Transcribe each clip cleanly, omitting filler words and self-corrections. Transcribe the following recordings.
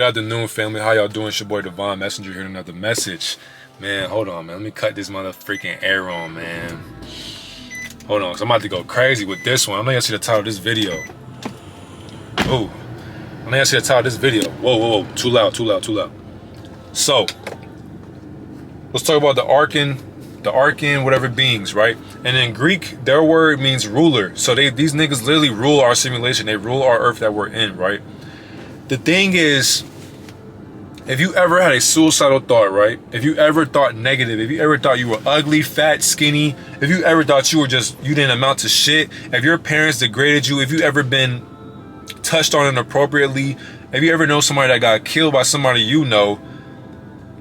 Good afternoon, family. How y'all doing? It's your boy Divine Messenger here with another message. Man, hold on, man. Let me cut this motherfucking air on, man. Hold on, cause I'm about to go crazy with this one. I know y'all see the title of this video. Ooh. I know y'all see the title of this video. Whoa, whoa, whoa. Too loud, too loud, too loud. So, let's talk about the Archon, whatever beings, right? And in Greek, their word means ruler. So these niggas literally rule our simulation. They rule our earth that we're in, right? The thing is, if you ever had a suicidal thought, right? If you ever thought negative, if you ever thought you were ugly, fat, skinny, if you ever thought you didn't amount to shit, if your parents degraded you, if you ever been touched on inappropriately, if you ever know somebody that got killed by somebody you know,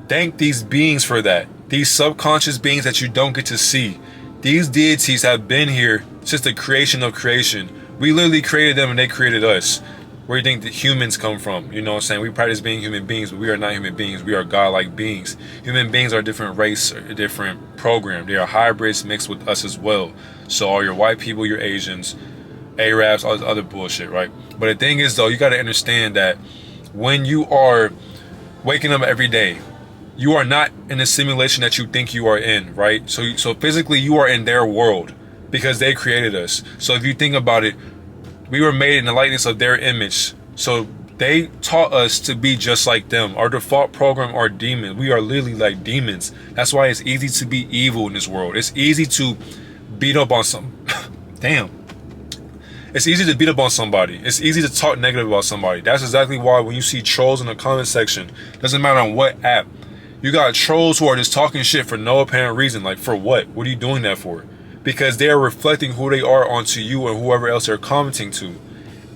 thank these beings for that. These subconscious beings that you don't get to see. These deities have been here since the creation of creation. We literally created them and they created us. Where do you think the humans come from? You know what I'm saying? We practice being human beings, but we are not human beings. We are God-like beings. Human beings are a different race, a different program. They are hybrids mixed with us as well. So all your white people, your Asians, Arabs, all this other bullshit, right? But the thing is, though, you got to understand that when you are waking up every day, you are not in the simulation that you think you are in, right? So physically, you are in their world because they created us. So if you think about it, we were made in the likeness of their image. So they taught us to be just like them. Our default program are demons. We are literally like demons. That's why it's easy to be evil in this world. It's easy to beat up on damn. It's easy to beat up on somebody. It's easy to talk negative about somebody. That's exactly why when you see trolls in the comment section, doesn't matter on what app, you got trolls who are just talking shit for no apparent reason. Like, for what? What are you doing that for? Because they are reflecting who they are onto you and whoever else they're commenting to.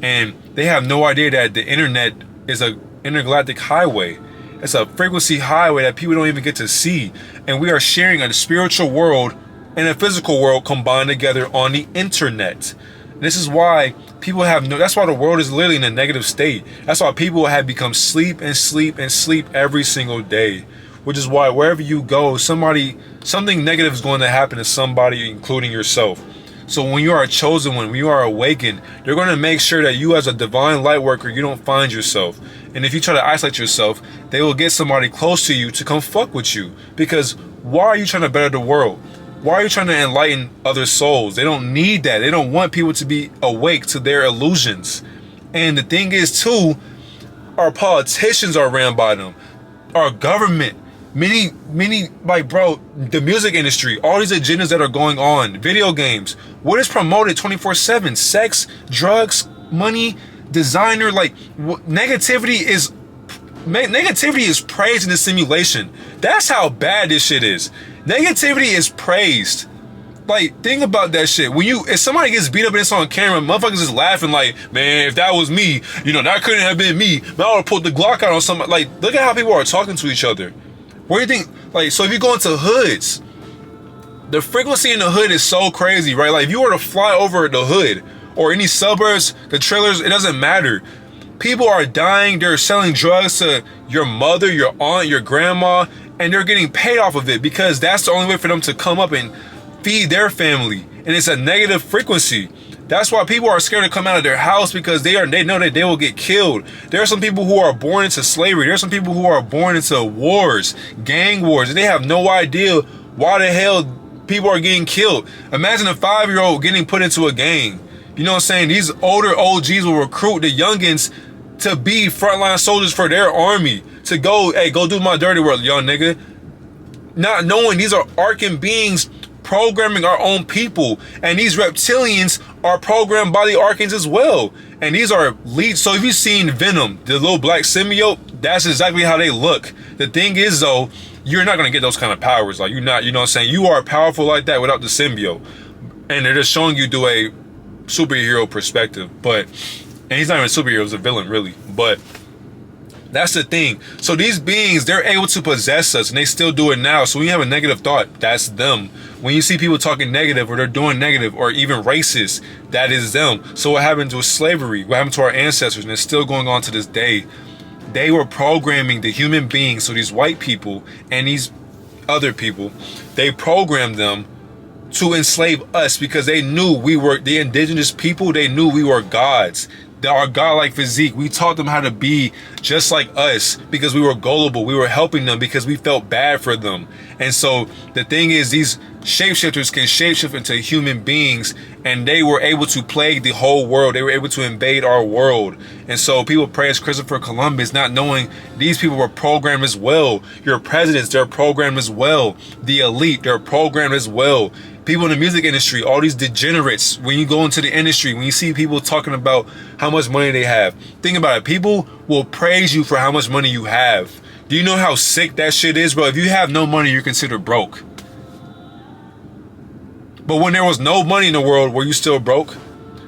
And they have no idea that the internet is a intergalactic highway. It's a frequency highway that people don't even get to see. And we are sharing a spiritual world and a physical world combined together on the internet. And this is why people have that's why the world is literally in a negative state. That's why people have become sleep and sleep and sleep every single day. Which is why wherever you go, something negative is going to happen to somebody, including yourself. So when you are a chosen one, when you are awakened, they're going to make sure that you as a divine light worker, you don't find yourself. And if you try to isolate yourself, they will get somebody close to you to come fuck with you. Because why are you trying to better the world? Why are you trying to enlighten other souls? They don't need that. They don't want people to be awake to their illusions. And the thing is too, our politicians are ran by them. Our government. Many, like, bro, the music industry, all these agendas that are going on, video games, what is promoted 24/7? Sex, drugs, money, designer, like, negativity is praised in the simulation. That's how bad this shit is. Negativity is praised. Like, think about that shit. If somebody gets beat up and it's on camera, motherfuckers is laughing like, man, if that was me, that couldn't have been me. Man, I would have pulled the Glock out on somebody. Like, look at how people are talking to each other. What do you think? Like, so if you go into hoods, the frequency in the hood is so crazy, right? Like, if you were to fly over the hood or any suburbs, the trailers, it doesn't matter. People are dying. They're selling drugs to your mother, your aunt, your grandma, and they're getting paid off of it because that's the only way for them to come up and feed their family. And it's a negative frequency. That's why people are scared to come out of their house because they know that they will get killed. There are some people who are born into slavery. There are some people who are born into wars, gang wars, and they have no idea why the hell people are getting killed. Imagine a 5-year-old getting put into a gang. You know what I'm saying? These older OGs will recruit the youngins to be frontline soldiers for their army. To go do my dirty work, young nigga. Not knowing these are Archon beings programming our own people, and these reptilians are programmed by the Archons as well. And these are leads. So if you've seen Venom, the little black symbiote, that's exactly how they look. The thing is, though, you're not gonna get those kind of powers. Like, you're not, you know what I'm saying? You are powerful like that without the symbiote. And they're just showing you through a superhero perspective. And he's not even a superhero, he's a villain, really. But that's the thing. So these beings, they're able to possess us, and they still do it now. So when you have a negative thought, that's them. When you see people talking negative, or they're doing negative, or even racist, that is them. So what happened to slavery? What happened to our ancestors? And it's still going on to this day. They were programming the human beings, so these white people and these other people, they programmed them to enslave us because they knew we were the indigenous people. They knew we were gods. our godlike physique. We taught them how to be just like us because we were gullible. We were helping them because we felt bad for them. And so the thing is, these shapeshifters can shapeshift into human beings, and they were able to plague the whole world. They were able to invade our world. And so people praise Christopher Columbus, not knowing these people were programmed as well. Your presidents, they're programmed as well. The elite, they're programmed as well. People in the music industry, all these degenerates, when you go into the industry, when you see people talking about how much money they have, think about it. People will praise you for how much money you have. Do you know how sick that shit is, bro? If you have no money, you're considered broke. But when there was no money in the world, were you still broke?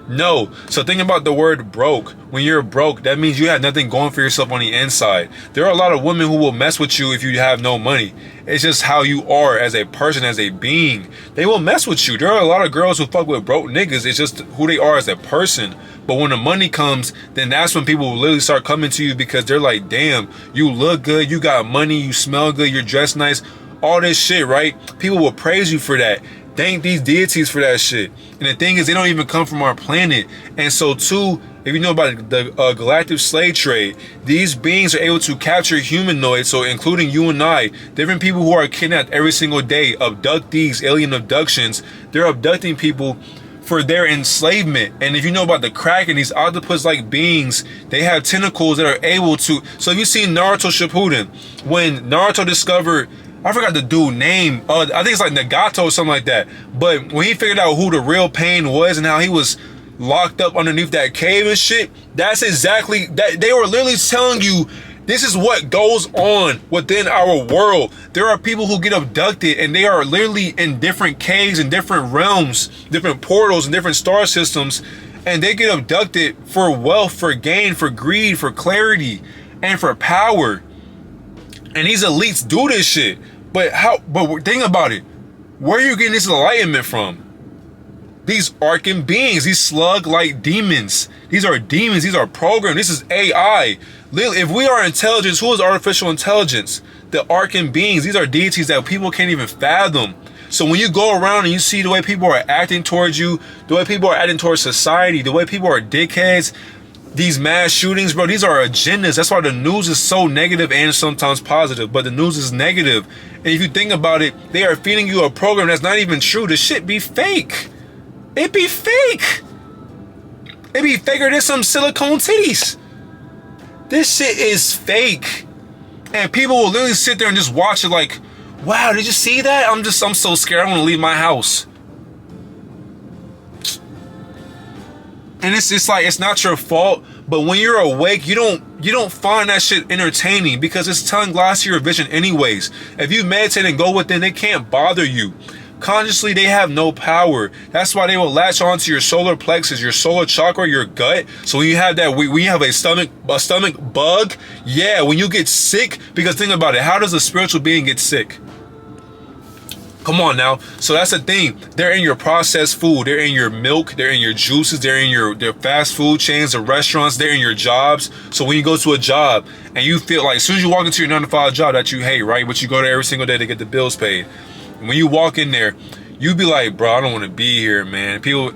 No. So think about the word broke. When you're broke, that means you have nothing going for yourself on the inside. There are a lot of women who will mess with you if you have no money. It's just how you are as a person, as a being. They will mess with you. There are a lot of girls who fuck with broke niggas. It's just who they are as a person. But when the money comes, then that's when people will literally start coming to you because they're like, damn, you look good, you got money, you smell good, you're dressed nice, all this shit, right? People will praise you for that. Thank these deities for that shit. And the thing is, they don't even come from our planet. And so too, if you know about the galactic slave trade, these beings are able to capture humanoids, so including you and I, different people who are kidnapped every single day, abductees, alien abductions. They're abducting people for their enslavement. And if you know about the Kraken, these octopus-like beings, they have tentacles that are able to... So if you see Naruto Shippuden, when Naruto discovered... I forgot the dude's name. I think it's like Nagato or something like that. But when he figured out who the real Pain was and how he was locked up underneath that cave and shit, that's exactly that. They were literally telling you this is what goes on within our world. There are people who get abducted and they are literally in different caves and different realms, different portals and different star systems, and they get abducted for wealth, for gain, for greed, for clarity, and for power. And these elites do this shit. But think about it. Where are you getting this enlightenment from? These Archon beings, these slug-like demons. These are demons. These are programmed. This is AI. If we are intelligence, who is artificial intelligence? The Archon beings. These are deities that people can't even fathom. So when you go around and you see the way people are acting towards you, the way people are acting towards society, the way people are dickheads, these mass shootings, bro, these are agendas. That's why the news is so negative and sometimes positive, but the news is negative. And if you think about it, they are feeding you a program that's not even true. The shit be fake. It be fake. It be faker than some silicone titties. This shit is fake. And people will literally sit there and just watch it like, wow, did you see that? I'm so scared. I want to leave my house. And it's just like, it's not your fault, but when you're awake, you don't find that shit entertaining because it's telling lies to your vision anyways. If you meditate and go within, they can't bother you. Consciously, they have no power. That's why they will latch onto your solar plexus, your solar chakra, your gut. So when you have that, when you have a stomach bug, yeah, when you get sick, because think about it, how does a spiritual being get sick? Come on now. So that's the thing. They're in your processed food. They're in your milk. They're in your juices. They're in their fast food chains, the restaurants. They're in your jobs. So when you go to a job and you feel like, as soon as you walk into your 9-to-5 job that you hate, right? But you go there every single day to get the bills paid. And when you walk in there, you be like, bro, I don't want to be here, man. People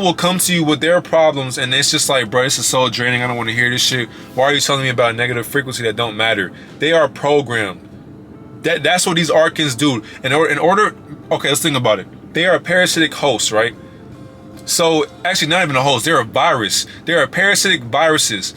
will come to you with their problems, and it's just like, bro, this is so draining. I don't want to hear this shit. Why are you telling me about a negative frequency that don't matter? They are programmed. That's what these Archons do. In order, okay, let's think about it. They are a parasitic host, right? So, actually not even a host, they're a virus. They're parasitic viruses.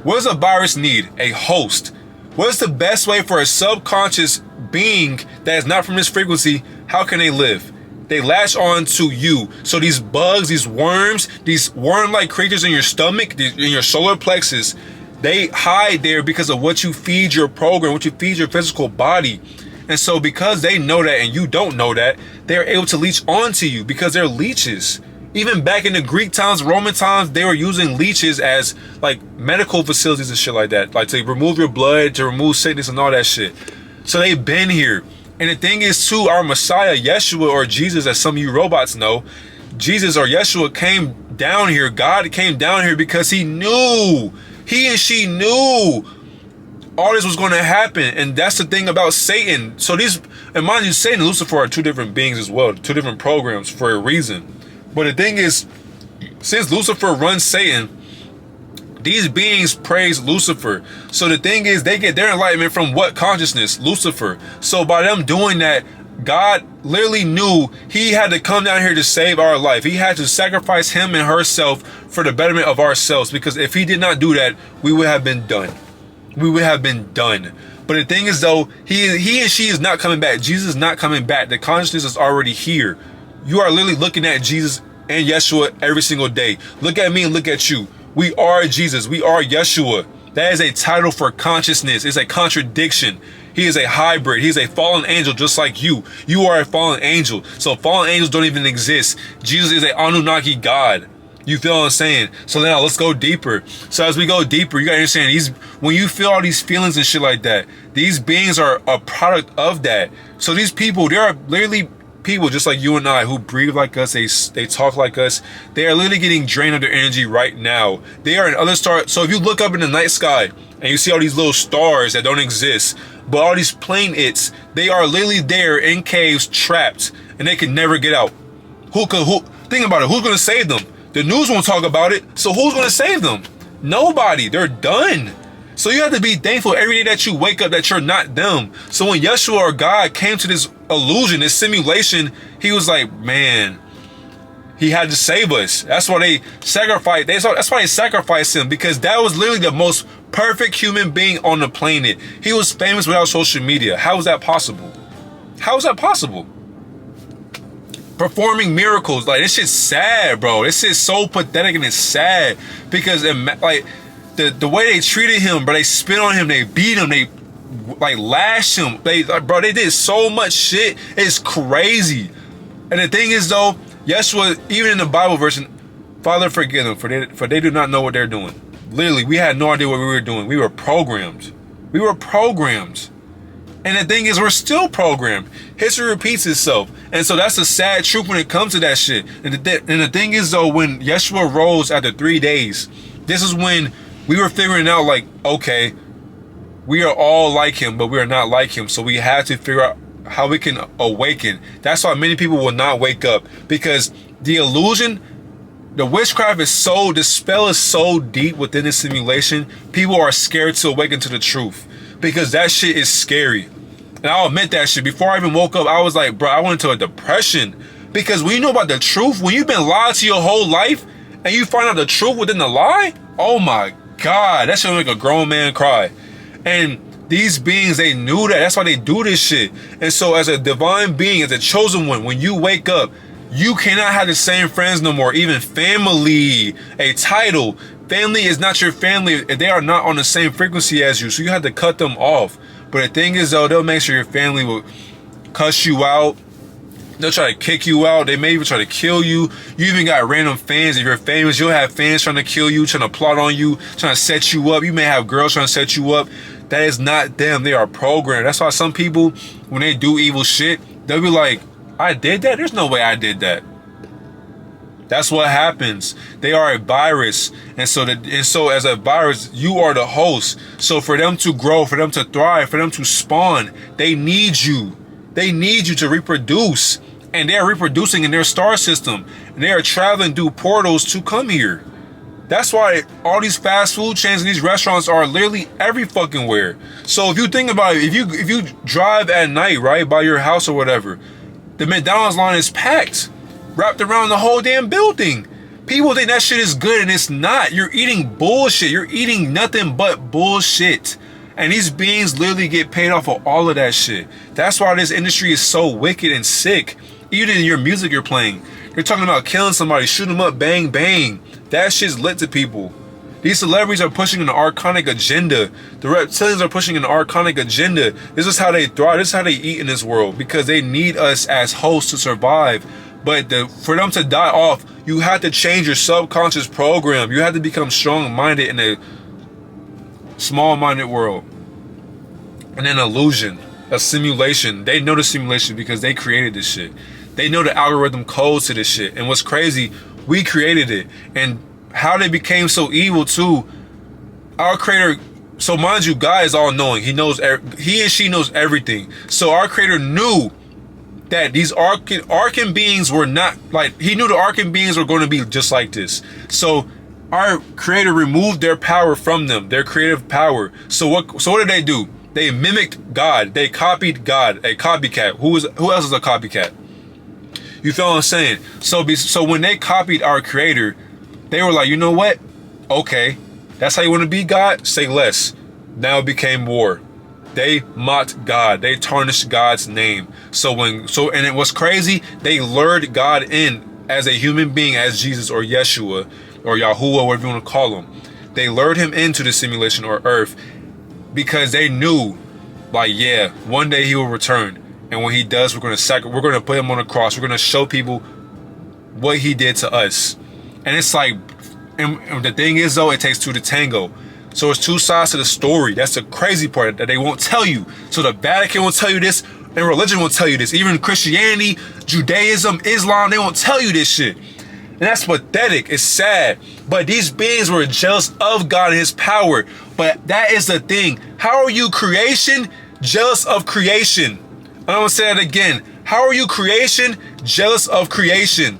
What does a virus need? A host. What is the best way for a subconscious being that is not from this frequency, how can they live? They latch on to you. So these bugs, these worms, these worm-like creatures in your stomach, in your solar plexus, they hide there because of what you feed your program, what you feed your physical body. And so because they know that and you don't know that, they're able to leech onto you because they're leeches. Even back in the Greek times, Roman times, they were using leeches as like medical facilities and shit like that. Like to remove your blood, to remove sickness and all that shit. So they've been here. And the thing is too, our Messiah, Yeshua, or Jesus, as some of you robots know, Jesus or Yeshua came down here. God came down here because he knew. He and she knew all this was going to happen. And that's the thing about Satan. So these, and mind you, Satan and Lucifer are two different beings as well, two different programs for a reason. But the thing is, since Lucifer runs Satan, These beings praise Lucifer. So the thing is, they get their enlightenment from what consciousness? Lucifer. So by them doing that, God literally knew he had to come down here to save our life. He had to sacrifice him and herself for the betterment of ourselves. Because if he did not do that, we would have been done. We would have been done. But the thing is though, he and she is not coming back. Jesus is not coming back. The consciousness is already here. You are literally looking at Jesus and Yeshua every single day. Look at me and look at you. We are Jesus. We are Yeshua. That is a title for consciousness. It's a contradiction. He is a hybrid. He's a fallen angel just like you. You are a fallen angel. So fallen angels don't even exist. Jesus is a Anunnaki God. You feel what I'm saying? So now let's go deeper. So as we go deeper, you gotta understand, when you feel all these feelings and shit like that, these beings are a product of that. So these people, they are literally people just like you and I who breathe like us, they talk like us. They are literally getting drained of their energy right now. They are in other stars. So if you look up in the night sky and you see all these little stars that don't exist, but all these planets, they are literally there in caves, trapped, and they can never get out. Think about it, who's gonna save them? The news won't talk about it, so who's gonna save them? Nobody. They're done. So you have to be thankful every day that you wake up that you're not them. So when Yeshua or God came to this illusion, this simulation, he was like, man, he had to save us. That's why they sacrificed. That's why they sacrificed him, because that was literally the most perfect human being on the planet. He was famous without social media. How is that possible? How is that possible? Performing miracles, like, this shit's sad, bro. This shit's so pathetic and it's sad because like the way they treated him, bro, they spit on him, they beat him, they like lash him, they did so much shit. It's crazy. And the thing is though, Yeshua, even in the Bible version, Father, forgive them, for they do not know what they're doing. Literally, we had no idea what we were doing. We were programmed. We were programmed. And the thing is, we're still programmed. History repeats itself. And so that's a sad truth when it comes to that shit. And the thing is though, when Yeshua rose after 3 days, this is when we were figuring out like, okay, we are all like him, but we are not like him. So we had to figure out how we can awaken. That's why many people will not wake up, because the illusion, the witchcraft is so, the spell is so deep within the simulation. People are scared to awaken to the truth because that shit is scary. And I'll admit that shit. Before I even woke up, I was like, bro, I went into a depression. Because when you know about the truth, when you've been lied to your whole life and you find out the truth within the lie, oh my God, that shit make a grown man cry. And these beings, they knew that. That's why they do this shit. And so as a divine being, as a chosen one, when you wake up, you cannot have the same friends no more. Even family, a title. Family is not your family if they are not on the same frequency as you. So you have to cut them off. But the thing is though, they'll make sure your family will cuss you out. They'll try to kick you out. They may even try to kill you. You even got random fans. If you're famous, you'll have fans trying to kill you, trying to plot on you, trying to set you up. You may have girls trying to set you up. That is not them. They are programmed. That's why some people, when they do evil shit, they'll be like, I did that? There's no way I did that. That's what happens. They are a virus. And so as a virus, you are the host. So for them to grow, for them to thrive, for them to spawn, they need you. They need you to reproduce. And they are reproducing in their star system. And they are traveling through portals to come here. That's why all these fast food chains and these restaurants are literally every fucking where. So if you think about it, if you drive at night, right, by your house or whatever, the McDonald's line is packed, wrapped around the whole damn building. People think that shit is good and it's not. You're eating bullshit. You're eating nothing but bullshit. And these beings literally get paid off of all of that shit. That's why this industry is so wicked and sick. Even in your music you're playing, you're talking about killing somebody, shoot them up, bang, bang. That shit's lit to people. These celebrities are pushing an archonic agenda. The reptilians are pushing an archonic agenda. This is how they thrive. This is how they eat in this world, because they need us as hosts to survive. But for them to die off, you have to change your subconscious program. You have to become strong-minded in a small-minded world. And an illusion, a simulation. They know the simulation because they created this shit. They know the algorithm codes to this shit. And what's crazy, we created it. And how they became so evil too, our creator, so mind you, God is all knowing. He knows, he and she knows everything. So our creator knew that these Archon beings were not like, he knew the Archon beings were going to be just like this. So our creator removed their power from them, their creative power. So what did they do? They mimicked God. They copied God. A copycat. Who else is a copycat? You feel what I'm saying? So when they copied our creator, they were like, you know what? Okay, that's how you want to be God? Say less. Now it became war. They mocked God. They tarnished God's name. And it was crazy. They lured God in as a human being, as Jesus or Yeshua or Yahuwah, whatever you want to call him. They lured him into the simulation or earth because they knew, like, yeah, one day he will return. And when he does, we're going to put him on the cross. We're going to show people what he did to us. And it's like, and the thing is, though, it takes two to tango. So it's two sides to the story. That's the crazy part that they won't tell you. So the Vatican will tell you this, and religion will tell you this. Even Christianity, Judaism, Islam, they won't tell you this shit. And that's pathetic. It's sad. But these beings were jealous of God and his power. But that is the thing. How are you creation jealous of creation? I'm going to say that again. How are you creation jealous of creation?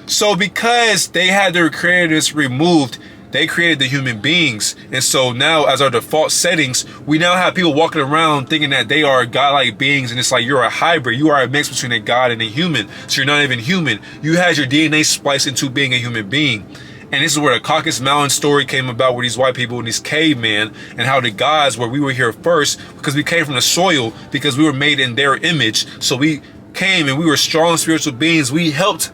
So because they had their creators removed, they created the human beings. And so now, as our default settings, we now have people walking around thinking that they are godlike beings. And it's like, you're a hybrid. You are a mix between a god and a human. So you're not even human. You had your DNA spliced into being a human being. And this is where the Caucasus Mountain story came about with these white people and these cavemen, and how the gods, where we were here first, because we came from the soil, because we were made in their image. So we came and we were strong spiritual beings. We helped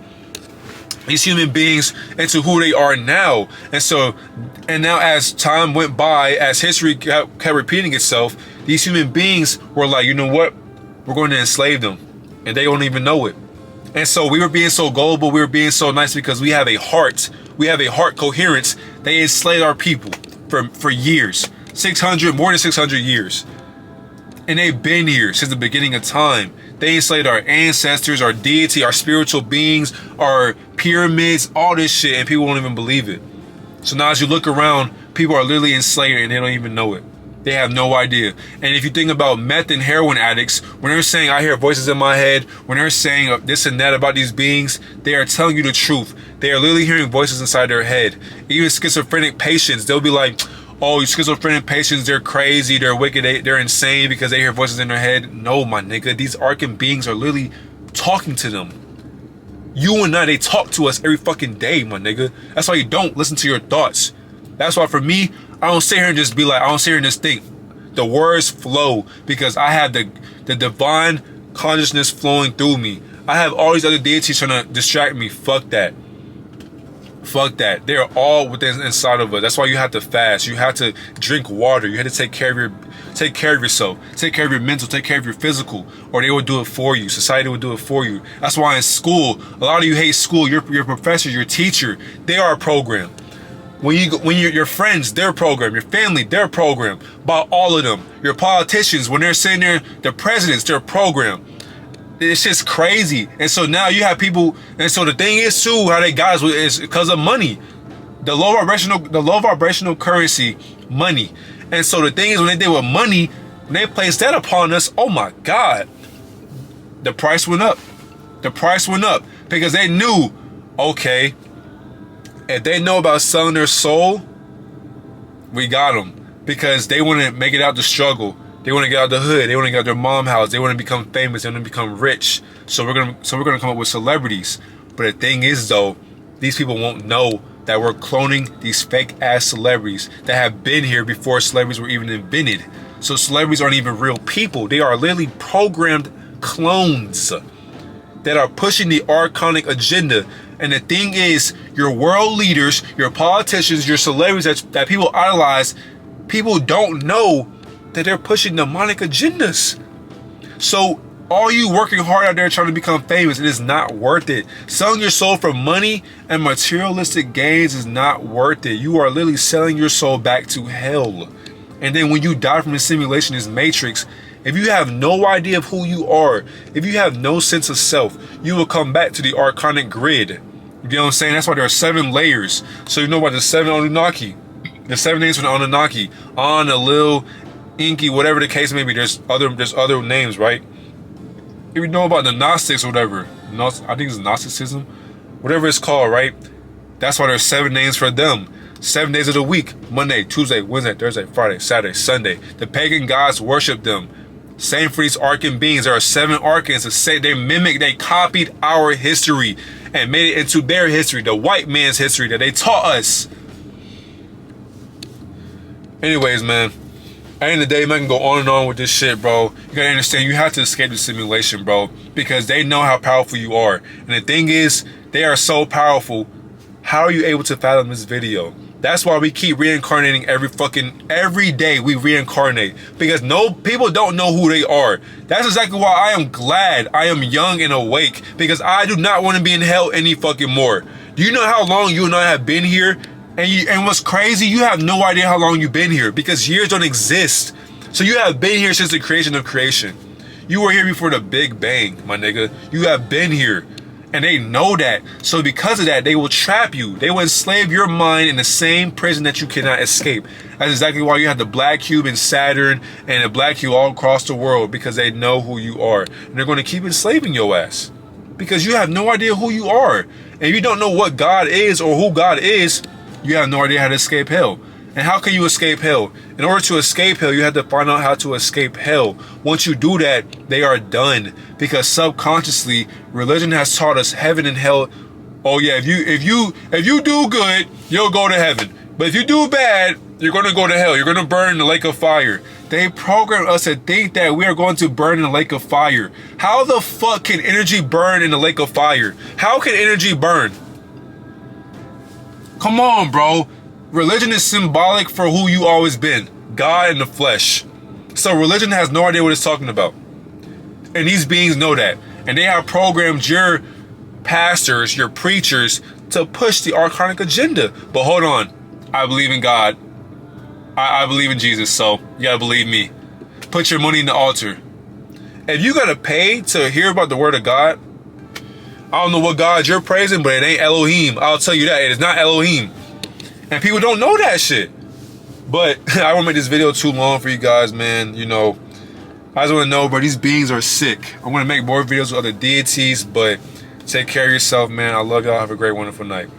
these human beings into who they are now. And now as time went by, as history kept repeating itself, these human beings were like, you know what? We're going to enslave them. And they don't even know it. And so we were being so gullible, we were being so nice because we have a heart. We have a heart coherence. They enslaved our people for years. More than 600 years. And they've been here since the beginning of time. They enslaved our ancestors, our deity, our spiritual beings, our pyramids, all this shit, and people won't even believe it. So now as you look around, people are literally enslaved and they don't even know it. They have no idea. And if you think about meth and heroin addicts, when they're saying, I hear voices in my head, when they're saying this and that about these beings, they are telling you the truth. They are literally hearing voices inside their head. Even schizophrenic patients, they'll be like, oh, you schizophrenic patients, they're crazy, they're wicked, they're insane because they hear voices in their head. No, my nigga, these Archon beings are literally talking to them. You and I, they talk to us every fucking day, my nigga. That's why you don't listen to your thoughts. That's why for me, I don't sit here and just be like, I don't sit here and just think. The words flow because I have the divine consciousness flowing through me. I have all these other deities trying to distract me. Fuck that. Fuck that. They're all within inside of us. That's why you have to fast. You have to drink water. You have to take care of yourself. Take care of your mental. Take care of your physical. Or they will do it for you. Society will do it for you. That's why in school, a lot of you hate school. Your professor, your teacher, they are a program. When your friends, they're programmed. Your family, they're programmed by all of them. Your politicians, when they're sitting there, the presidents, they're programmed. It's just crazy. And so now you have people, and so the thing is too, how they got us is because of money. The low vibrational currency, money. And so the thing is, when they did with money, when they placed that upon us, oh my God, the price went up. The price went up because they knew, okay, if they know about selling their soul, we got them. Because they want to make it out the struggle. They want to get out the hood. They want to get out their mom house. They want to become famous. They want to become rich. So we're gonna come up with celebrities. But the thing is, though, these people won't know that we're cloning these fake ass celebrities that have been here before celebrities were even invented. So celebrities aren't even real people. They are literally programmed clones that are pushing the archonic agenda. And the thing is, your world leaders, your politicians, your celebrities that people idolize, people don't know that they're pushing demonic agendas. So all you working hard out there trying to become famous, it is not worth it. Selling your soul for money and materialistic gains is not worth it. You are literally selling your soul back to hell. And then when you die from the simulation, this matrix, if you have no idea of who you are, if you have no sense of self, you will come back to the archonic grid. You know what I'm saying? That's why there are 7 layers. So you know about the 7 Anunnaki. The 7 names for the Anunnaki. An, Elil, Inky, whatever the case may be. There's other names, right? If you know about the Gnostics or whatever, I think it's Gnosticism, whatever it's called, right? That's why there's 7 names for them. 7 days of the week. Monday, Tuesday, Wednesday, Thursday, Friday, Saturday, Sunday. The pagan gods worship them. Same for these Archon beings. There are 7 Archons. They copied our history and made it into their history, the white man's history that they taught us. Anyways, man, at the end of the day, man, I can go on and on with this shit, bro. You gotta understand, you have to escape the simulation, bro, because they know how powerful you are. And the thing is, they are so powerful. How are you able to fathom this video? That's why we keep reincarnating every day we reincarnate, because people don't know who they are. That's exactly why I am glad I am young and awake, because I do not want to be in hell any fucking more. Do you know how long you and I have been here? And what's crazy, you have no idea how long you've been here, because years don't exist. So you have been here since the creation of creation. You were here before the Big Bang, my nigga. You have been here. And they know that. So because of that, they will trap you. They will enslave your mind in the same prison that you cannot escape. That's exactly why you have the black cube in Saturn and the black cube all across the world, because they know who you are. And they're going to keep enslaving your ass, because you have no idea who you are. And if you don't know what God is or who God is, you have no idea how to escape hell. And how can you escape hell? In order to escape hell, you have to find out how to escape hell. Once you do that, they are done. Because subconsciously, religion has taught us heaven and hell. Oh yeah, if you do good, you'll go to heaven. But if you do bad, you're gonna go to hell. You're gonna burn in the lake of fire. They program us to think that we are going to burn in the lake of fire. How the fuck can energy burn in the lake of fire? How can energy burn? Come on, bro. Religion is symbolic for who you always been. God in the flesh. So religion has no idea what it's talking about. And these beings know that. And they have programmed your pastors, your preachers, to push the archonic agenda. But hold on. I believe in God. I believe in Jesus, so you gotta believe me. Put your money in the altar. If you gotta pay to hear about the word of God, I don't know what God you're praising, but it ain't Elohim. I'll tell you that. It is not Elohim. And people don't know that shit. But I won't make this video too long for you guys, man. You know, I just want to know, bro, these beings are sick. I'm going to make more videos with other deities, but take care of yourself, man. I love y'all. Have a great, wonderful night.